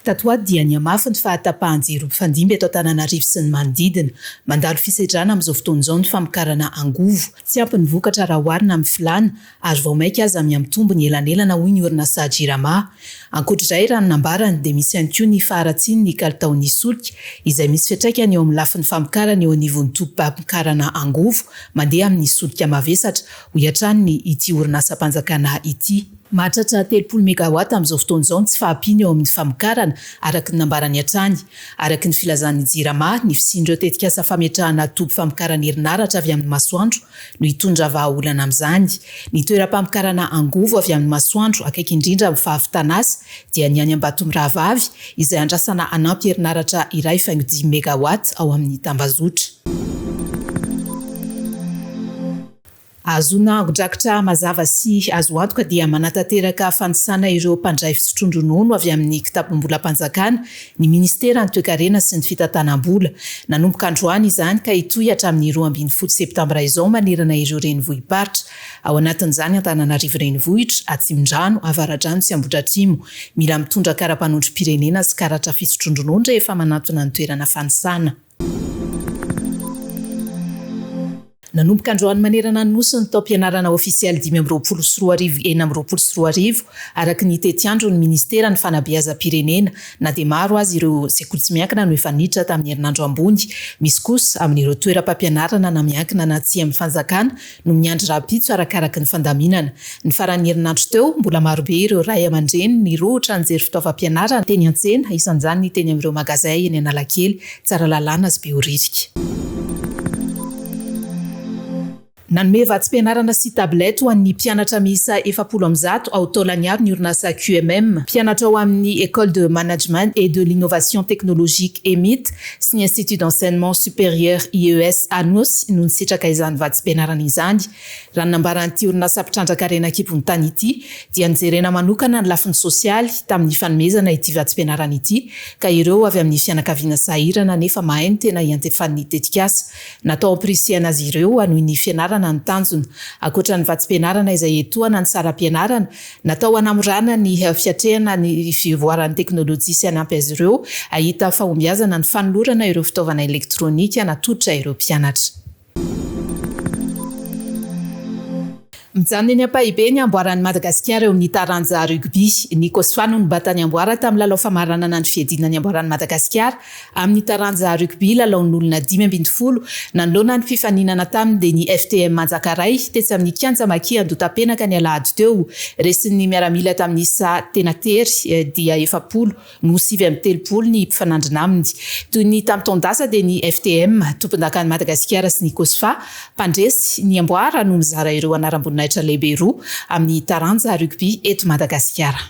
Tatoady dia niamafy ny fahatapahan-jiro mifandimby eto Antananarivo sy ny manodidina. Mandalo fisedrana amin'izao fotoan'izao ny famokarana angovo. Tsy ampy ny vokatra raha oharina amin'ny filàna ary vao maika aza amin'ny tombony elanelana hoy ny orinasa JIRAMA. Ankoatr'izay raha nambarany dia misy ihany koa ny faharatsiany ny kalitaon'ny solika izay misy fiantraikany eo amin'ny lafin'ny famokarana eo anivon'ny tobim-pamokarana angovo mandeha amin'ny solika mavesatra ho iatran'ny ity orinasa-panjakana ity. Mahatratra 30 mégawatts amin'izao fotoan'izao tsy fahampiany eo amin'ny famokarana araka ny nambarany hatrany. Araka ny filazan'ny JIRAMA, ny fisian'ireo tetikasa fametrahana toby famokarana herinaratra avy amin'ny masoandro no hitondra vahaolana amin'izany. Ny toeram-pamokarana angovo avy amin'ny masoandro akaiky indrindra amin'ny fahavitanasa dia ny any Ambatomirahavavy izay andrasana anampy herinaratra iray faingo 10 mégawatts ao amin'ny Tambazotra. Azona angodrakotra mazava sy azo antoka dia manatanteraka fanisana ireo mpandray fisotrondronono avy amin'ny kitapo-mbola-panjakana ny Ministeran'ny Toe-karena sy ny Fitantanam-bola. Nanomboka androany izany ka hitohy hatramin'ny 12 septambra izao manerana ireo renivohim-paritra. Ao anatin'izany Antananarivo renivohitra, Atsimondrano, Avaradrano sy Ambohidratrimo. Mila mitondra kara-panondro-pirenena sy karatra fisotrondronono rehefa manatona ny toerana fanisana. Nanomboka androany manerana ny nosy ny taom-pianarana ofisialy 524 araka ny tetiandro ny Ministera ny Fanabeazam-pirenena na dia maro azy ireo sekoly tsy miankina no efa niditra tamin'ny herinandro ambony. Misy kosa amin'ireo toeram-pampianarana na miankina na tsy amin'ny fanjakana no miandry rapitso arakaraka ny fandaminana. Ny faran'ny herinandro teo mbola marobe ireo ray aman-dreny ny rohotra nijery fitaovam-pianarana teny an-tsena, isan'izany ny teny amin'ireo magazay eny Analakely, tsara lalàna sy Behoririka. Nanome vatsim-pianarana sy tablety ho an'ny mpianatra miisa 700 ao taolany avy ny orinasa QMM, mpianatra ao amin'ny École de Management et de l'Innovation Technologique EMIT sy ny Institut d'Enseignement Supérieur IES Anosy no nisitraka izany vatsim-pianarana izany. Raha nambaran'ity orinasa mpitrandrakarena ekipony tany ity dia nijerena manokana ny lafiny sosialy tamin'ny fanomezana ity vatsim-pianarana ity ka ireo avy amin'ny fianakaviana sahirana nefa mahay ny tena iantefan'ny tetikasa. Natao ampirisiana azy ireo anohy ny fianarana ny tanjona. Akoatra ny vatsim-pianarana izay etoana ny saram-pianarana, natao hanamorana ny fiatrehana ny fivoaran'ny teknôlôjia sy hanampy azy ireo ahita fahombiazana ny fanolorana ireo fitaovana elektronika natolotra ireo mpianatra. Mijanona eny Ampahibeny amboaran'ny Madagasikara eo amin'ny taranja rugby. Ny Kosfano no batany amboara tamin'ny lalao famaranana ny fiadinany amboaran'ny Madagasikara amin'ny taranja rugby lalaon'olona 5-12 nanoloana ny fifaninana taminy dia ny FTM Manjakaray tetsy amin'ny kianja Maki Andotapenaka ny alahady teo. Resin'ny miaramila tamin'ny isa tena tery dia 7 no 7-30 ny mpifanandrina aminy. Toy ny tamin'ny taondasa dia ny FTM tompondakan'ny Madagasikara sy ny Kosfa mpandresy ny amboara no mizara ireo anaram-boninahitra lehibe roa amin'ny taranja rugby eto Madagasikara.